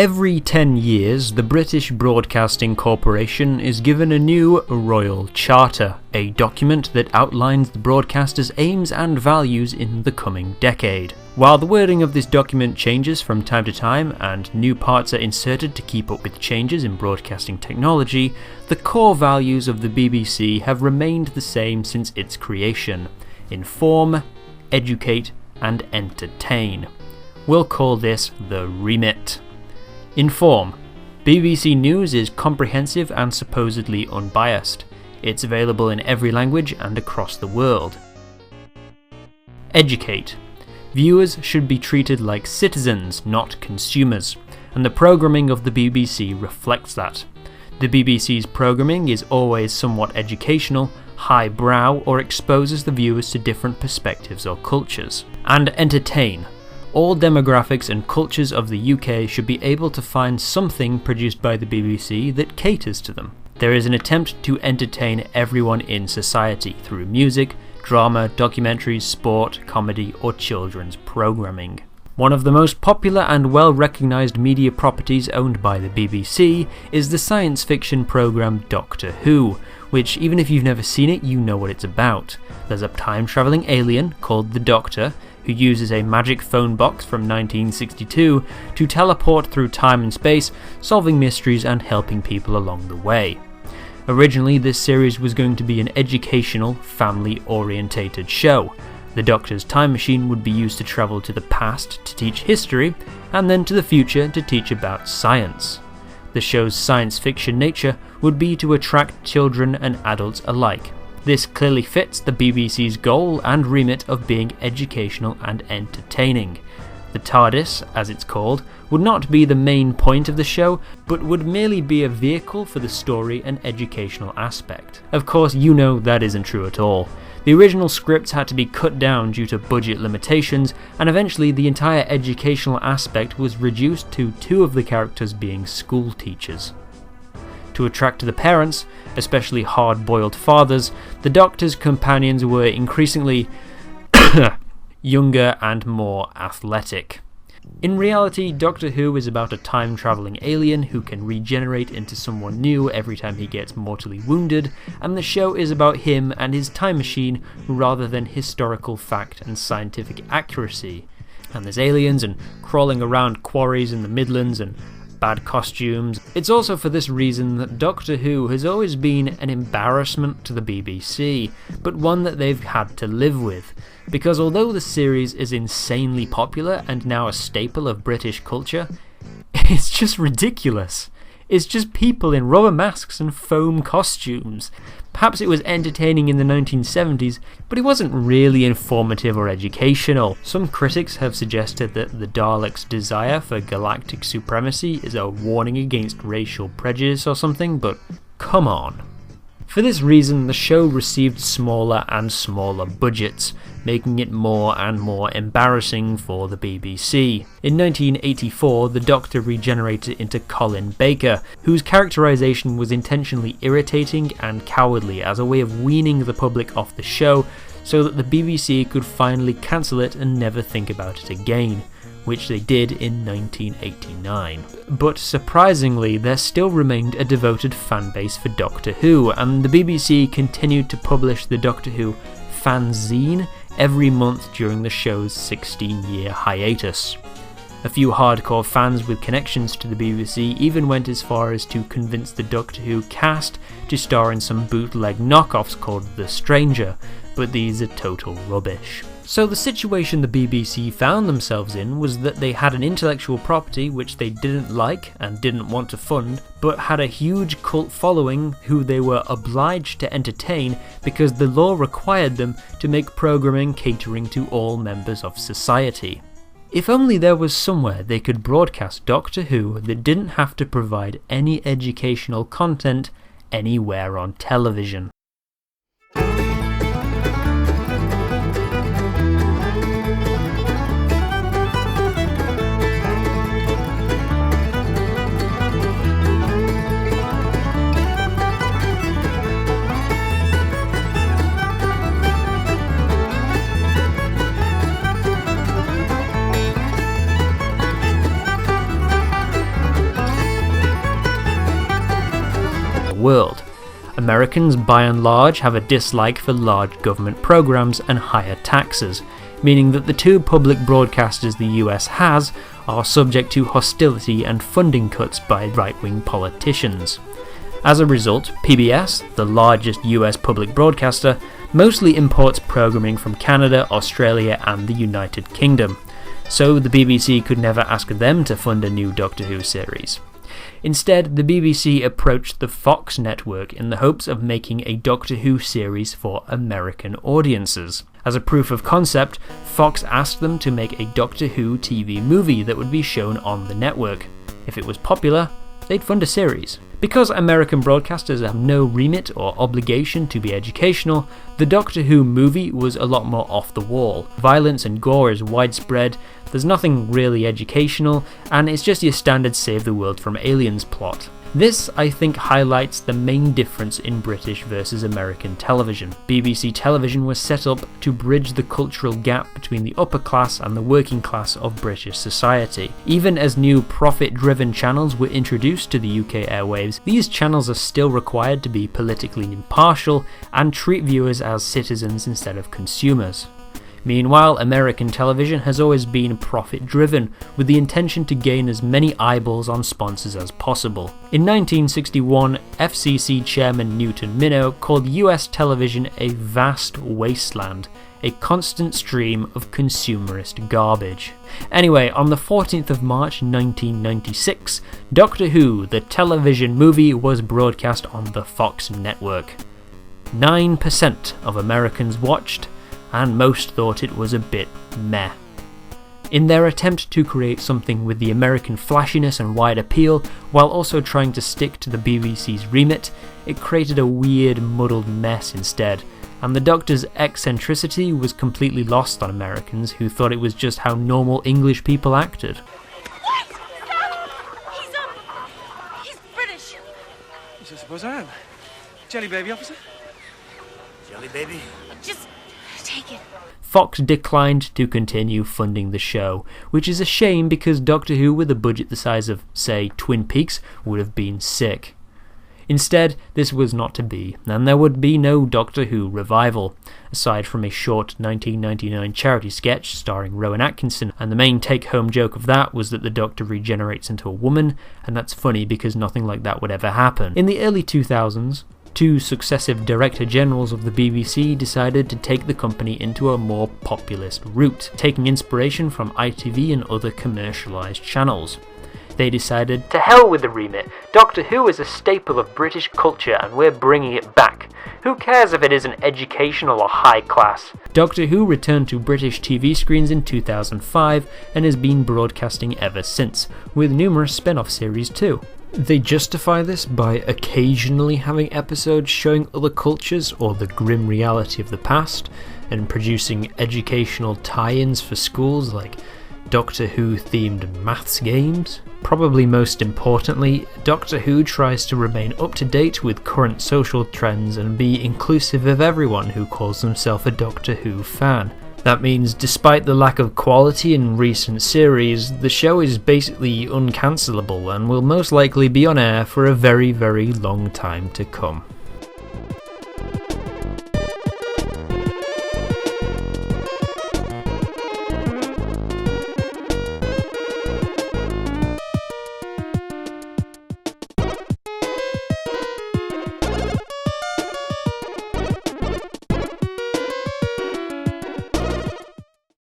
Every 10 years, the British Broadcasting Corporation is given a new Royal Charter, a document that outlines the broadcaster's aims and values in the coming decade. While the wording of this document changes from time to time and new parts are inserted to keep up with changes in broadcasting technology, the core values of the BBC have remained the same since its creation: inform, educate, and entertain. We'll call this the remit. Inform. BBC News is comprehensive and supposedly unbiased. It's available in every language and across the world. Educate. Viewers should be treated like citizens, not consumers, and the programming of the BBC reflects that. The BBC's programming is always somewhat educational, highbrow, or exposes the viewers to different perspectives or cultures. And entertain. All demographics and cultures of the UK should be able to find something produced by the BBC that caters to them. There is an attempt to entertain everyone in society through music, drama, documentaries, sport, comedy, or children's programming. One of the most popular and well-recognised media properties owned by the BBC is the science fiction programme Doctor Who, which, even if you've never seen it, you know what it's about. There's a time-travelling alien called the Doctor, who uses a magic phone box from 1962 to teleport through time and space, solving mysteries and helping people along the way. Originally, this series was going to be an educational, family-orientated show. The Doctor's time machine would be used to travel to the past to teach history, and then to the future to teach about science. The show's science fiction nature would be to attract children and adults alike. This clearly fits the BBC's goal and remit of being educational and entertaining. The TARDIS, as it's called, would not be the main point of the show, but would merely be a vehicle for the story and educational aspect. Of course, you know that isn't true at all. The original scripts had to be cut down due to budget limitations, and eventually the entire educational aspect was reduced to 2 of the characters being school teachers. To attract the parents, especially hard-boiled fathers, the Doctor's companions were increasingly younger and more athletic. In reality, Doctor Who is about a time-travelling alien who can regenerate into someone new every time he gets mortally wounded, and the show is about him and his time machine rather than historical fact and scientific accuracy. And there's aliens and crawling around quarries in the Midlands and bad costumes. It's also for this reason that Doctor Who has always been an embarrassment to the BBC, but one that they've had to live with, because although the series is insanely popular and now a staple of British culture, it's just ridiculous. It's just people in rubber masks and foam costumes. Perhaps it was entertaining in the 1970s, but it wasn't really informative or educational. Some critics have suggested that the Daleks' desire for galactic supremacy is a warning against racial prejudice or something, but come on. For this reason, the show received smaller and smaller budgets, making it more and more embarrassing for the BBC. In 1984, the Doctor regenerated into Colin Baker, whose characterization was intentionally irritating and cowardly as a way of weaning the public off the show so that the BBC could finally cancel it and never think about it again, which they did in 1989. But surprisingly, there still remained a devoted fanbase for Doctor Who, and the BBC continued to publish the Doctor Who fanzine every month during the show's 16-year hiatus. A few hardcore fans with connections to the BBC even went as far as to convince the Doctor Who cast to star in some bootleg knockoffs called The Stranger, but these are total rubbish. So the situation the BBC found themselves in was that they had an intellectual property which they didn't like and didn't want to fund, but had a huge cult following who they were obliged to entertain because the law required them to make programming catering to all members of society. If only there was somewhere they could broadcast Doctor Who that didn't have to provide any educational content anywhere on television. world. Americans, by and large, have a dislike for large government programs and higher taxes, meaning that the two public broadcasters the US has are subject to hostility and funding cuts by right-wing politicians. As a result, PBS, the largest US public broadcaster, mostly imports programming from Canada, Australia and the United Kingdom, so the BBC could never ask them to fund a new Doctor Who series. Instead, the BBC approached the Fox network in the hopes of making a Doctor Who series for American audiences. As a proof of concept, Fox asked them to make a Doctor Who TV movie that would be shown on the network. If it was popular, they'd fund a series. Because American broadcasters have no remit or obligation to be educational, the Doctor Who movie was a lot more off the wall. Violence and gore is widespread, there's nothing really educational, and it's just your standard save the world from aliens plot. This, I think, highlights the main difference in British versus American television. BBC television was set up to bridge the cultural gap between the upper class and the working class of British society. Even as new profit-driven channels were introduced to the UK airwaves, these channels are still required to be politically impartial and treat viewers as citizens instead of consumers. Meanwhile, American television has always been profit-driven, with the intention to gain as many eyeballs on sponsors as possible. In 1961, FCC Chairman Newton Minow called US television a vast wasteland, a constant stream of consumerist garbage. Anyway, on the 14th of March 1996, Doctor Who, the television movie, was broadcast on the Fox network. 9% of Americans watched, and most thought it was a bit meh. In their attempt to create something with the American flashiness and wide appeal, while also trying to stick to the BBC's remit, it created a weird, muddled mess instead, and the Doctor's eccentricity was completely lost on Americans who thought it was just how normal English people acted. What? He's British. Yes, I suppose I am. Jelly baby, officer? Jelly baby? Just take it. Fox declined to continue funding the show, which is a shame because Doctor Who with a budget the size of, say, Twin Peaks would have been sick. Instead, this was not to be, and there would be no Doctor Who revival, aside from a short 1999 charity sketch starring Rowan Atkinson, and the main take-home joke of that was that the Doctor regenerates into a woman, and that's funny because nothing like that would ever happen. In the early 2000s, two successive Director Generals of the BBC decided to take the company into a more populist route, taking inspiration from ITV and other commercialised channels. They decided, to hell with the remit, Doctor Who is a staple of British culture and we're bringing it back. Who cares if it isn't educational or high class? Doctor Who returned to British TV screens in 2005 and has been broadcasting ever since, with numerous spin-off series too. They justify this by occasionally having episodes showing other cultures or the grim reality of the past, and producing educational tie-ins for schools like Doctor Who themed maths games. Probably most importantly, Doctor Who tries to remain up to date with current social trends and be inclusive of everyone who calls themselves a Doctor Who fan. That means, despite the lack of quality in recent series, the show is basically uncancelable and will most likely be on air for a very, very long time to come.